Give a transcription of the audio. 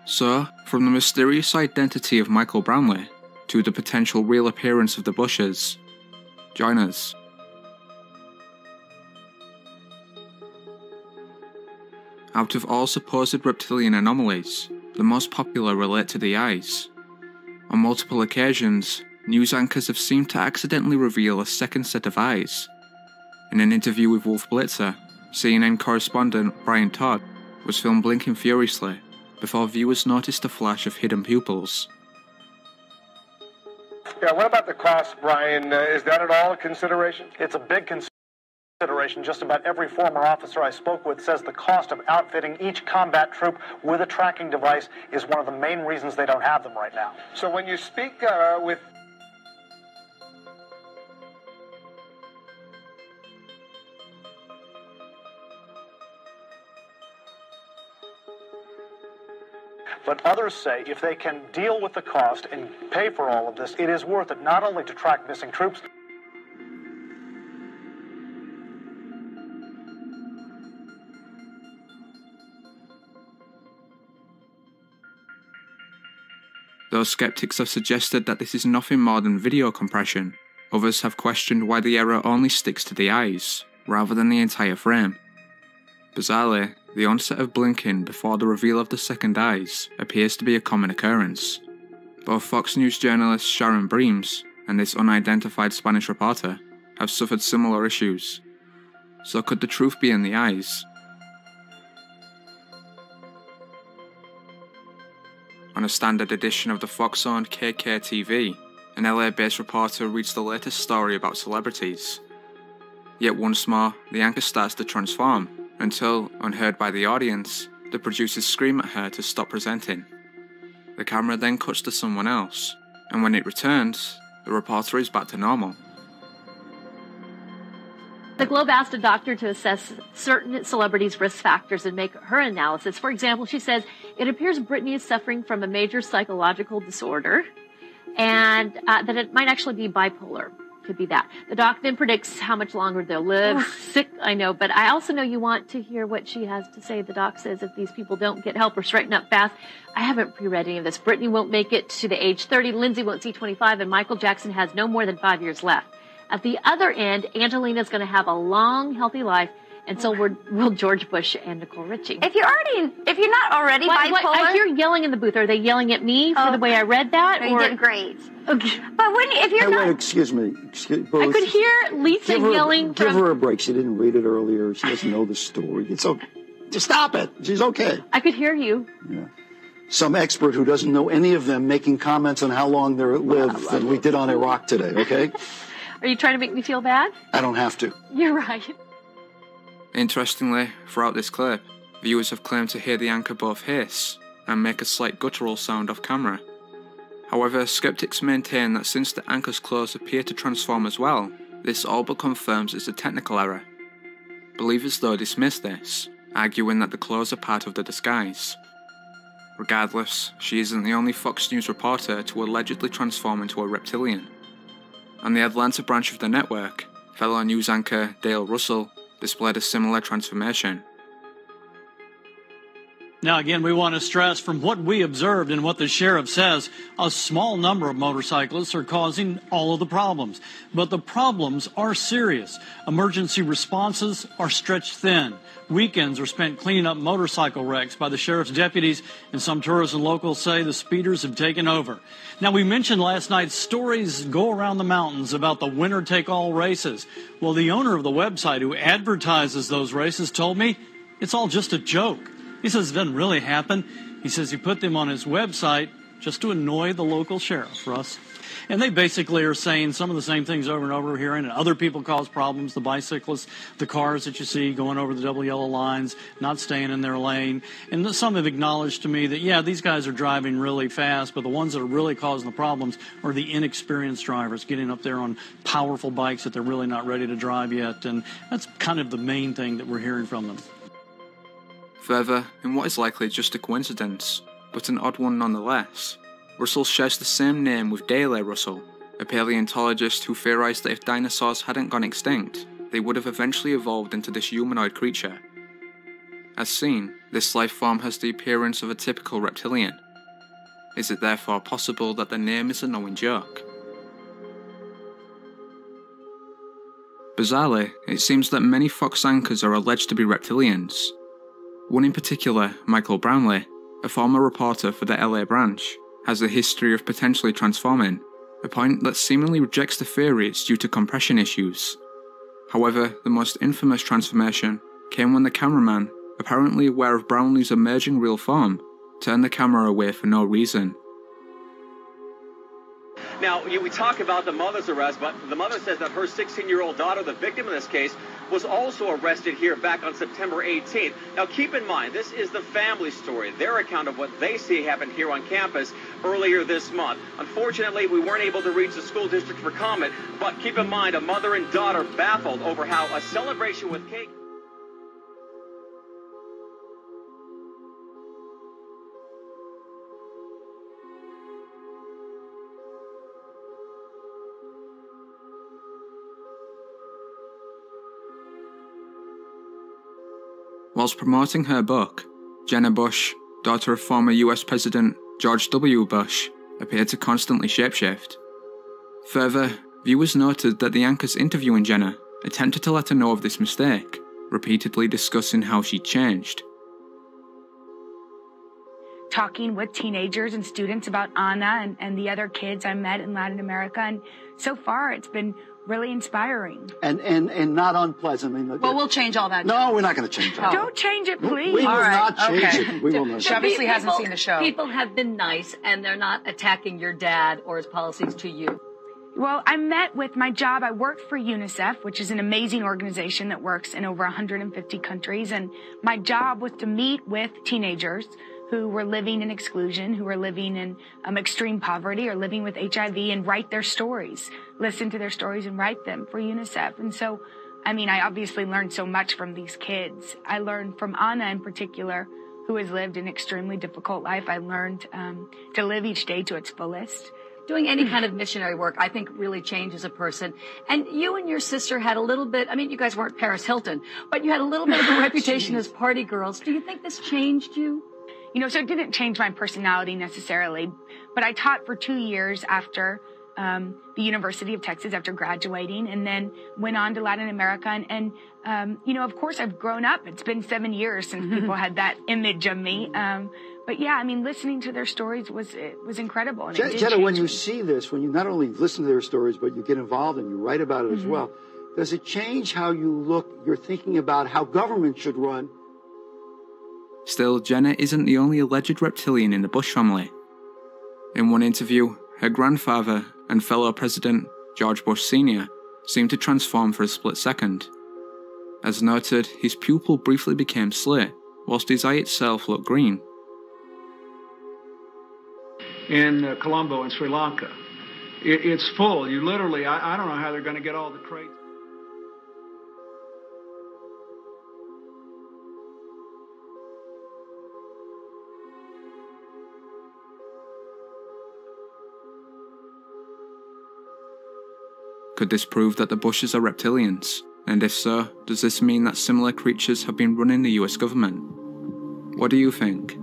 So, from the mysterious identity of Michael Brownlee to the potential real appearance of the Bushes, join us. Out of all supposed reptilian anomalies, the most popular relate to the eyes. On multiple occasions, news anchors have seemed to accidentally reveal a second set of eyes. In an interview with Wolf Blitzer, CNN correspondent Brian Todd was filmed blinking furiously before viewers noticed a flash of hidden pupils. Yeah, what about the cost, Brian? Is that at all a consideration? It's a big consideration. Just about every former officer I spoke with says the cost of outfitting each combat troop with a tracking device is one of the main reasons they don't have them right now. So when you speak with... But others say if they can deal with the cost and pay for all of this, it is worth it not only to track missing troops. Though skeptics have suggested that this is nothing more than video compression, others have questioned why the error only sticks to the eyes, rather than the entire frame. Bizarrely, the onset of blinking before the reveal of the second eyes appears to be a common occurrence. Both Fox News journalist Sharon Breams and this unidentified Spanish reporter have suffered similar issues. So could the truth be in the eyes? On a standard edition of the Fox-owned KKTV, an LA-based reporter reads the latest story about celebrities. Yet once more, the anchor starts to transform, until, unheard by the audience, the producers scream at her to stop presenting. The camera then cuts to someone else, and when it returns, the reporter is back to normal. The Globe asked a doctor to assess certain celebrities' risk factors and make her analysis. For example, she says, it appears Britney is suffering from a major psychological disorder and that it might actually be bipolar. Could be that. The doc then predicts how much longer they'll live. Sick, I know, but I also know you want to hear what she has to say. The doc says if these people don't get help or straighten up fast, I haven't pre-read any of this. Britney won't make it to the age 30, Lindsay won't see 25, and Michael Jackson has no more than 5 years left. At the other end, Angelina's going to have a long, healthy life, and so will George Bush and Nicole Richie. If you're not already bipolar, I hear yelling in the booth. Are they yelling at me for the way I read that? You did great. Okay. But if you're not, wait, excuse me. I could hear Lisa yelling. Give her a break. She didn't read it earlier. She doesn't know the story. It's okay. Just stop it. She's okay. I could hear you. Yeah. Some expert who doesn't know any of them making comments on how long they'll live than we did on Iraq today. Okay. Are you trying to make me feel bad? I don't have to. You're right. Interestingly, throughout this clip, viewers have claimed to hear the anchor both hiss and make a slight guttural sound off camera. However, skeptics maintain that since the anchor's clothes appear to transform as well, this all but confirms it's a technical error. Believers though dismiss this, arguing that the clothes are part of the disguise. Regardless, she isn't the only Fox News reporter to allegedly transform into a reptilian. On the Atlanta branch of the network, fellow news anchor Dale Russell displayed a similar transformation. Now again, we want to stress from what we observed and what the sheriff says, a small number of motorcyclists are causing all of the problems. But the problems are serious. Emergency responses are stretched thin. Weekends are spent cleaning up motorcycle wrecks by the sheriff's deputies, and some tourists and locals say the speeders have taken over. Now, we mentioned last night stories go around the mountains about the winner-take-all races. Well, the owner of the website who advertises those races told me it's all just a joke. He says it doesn't really happen. He says he put them on his website just to annoy the local sheriff, Russ. And they basically are saying some of the same things over and over, hearing and other people cause problems, the bicyclists, the cars that you see going over the double yellow lines, not staying in their lane. And some have acknowledged to me that, yeah, these guys are driving really fast, but the ones that are really causing the problems are the inexperienced drivers getting up there on powerful bikes that they're really not ready to drive yet. And that's kind of the main thing that we're hearing from them. Further, in what is likely just a coincidence, but an odd one nonetheless, Russell shares the same name with Dale A. Russell, a paleontologist who theorized that if dinosaurs hadn't gone extinct, they would have eventually evolved into this humanoid creature. As seen, This life form has the appearance of a typical reptilian. Is it therefore possible that the name is a knowing joke? Bizarrely, it seems that many Fox anchors are alleged to be reptilians. One in particular, Michael Brownlee, a former reporter for the LA branch, has a history of potentially transforming, a point that seemingly rejects the theory it's due to compression issues. However, the most infamous transformation came when the cameraman, apparently aware of Brownlee's emerging real form, turned the camera away for no reason. Now, we talk about the mother's arrest, but the mother says that her 16-year-old daughter, the victim in this case, was also arrested here back on September 18th. Now, keep in mind, this is the family story, their account of what they see happened here on campus earlier this month. Unfortunately, we weren't able to reach the school district for comment, but keep in mind, a mother and daughter baffled over how a celebration with cake... Whilst promoting her book, Jenna Bush, daughter of former US President George W. Bush, appeared to constantly shapeshift. Further, viewers noted that the anchors interviewing Jenna attempted to let her know of this mistake, repeatedly discussing how she'd changed. Talking with teenagers and students about Anna and the other kids I met in Latin America, and so far it's been really inspiring. And not unpleasant. I mean, well, we'll change all that. No, we're not going to change that. Don't change it, please. We will not change it. We will not. She obviously hasn't seen the show. People have been nice, and they're not attacking your dad or his policies to you. Well, I met with my job. I worked for UNICEF, which is an amazing organization that works in over 150 countries. And my job was to meet with teenagers who were living in exclusion, who were living in extreme poverty or living with HIV, and write their stories, listen to their stories and write them for UNICEF. And so, I mean, I obviously learned so much from these kids. I learned from Anna in particular, who has lived an extremely difficult life. I learned to live each day to its fullest. Doing any kind of missionary work, I think, really changes a person. And you and your sister had a little bit, I mean, you guys weren't Paris Hilton, but you had a little bit of a reputation as party girls. Do you think this changed you? You know, so it didn't change my personality necessarily, but I taught for 2 years after the University of Texas after graduating, and then went on to Latin America. And you know, of course, I've grown up. It's been 7 years since people had that image of me. But yeah, I mean, listening to their stories was incredible. And Jenna, when you see this, when you not only listen to their stories, but you get involved and you write about it as well, does it change how you look, you're thinking about how government should run? Still, Jenna isn't the only alleged reptilian in the Bush family. In one interview, her grandfather and fellow President George Bush Sr. seemed to transform for a split second. As noted, his pupil briefly became slate, whilst his eye itself looked green. In Colombo in Sri Lanka, it's full. You literally, I don't know how they're going to get all the crates. Could this prove that the Bushes are reptilians? And if so, does this mean that similar creatures have been running the US government? What do you think?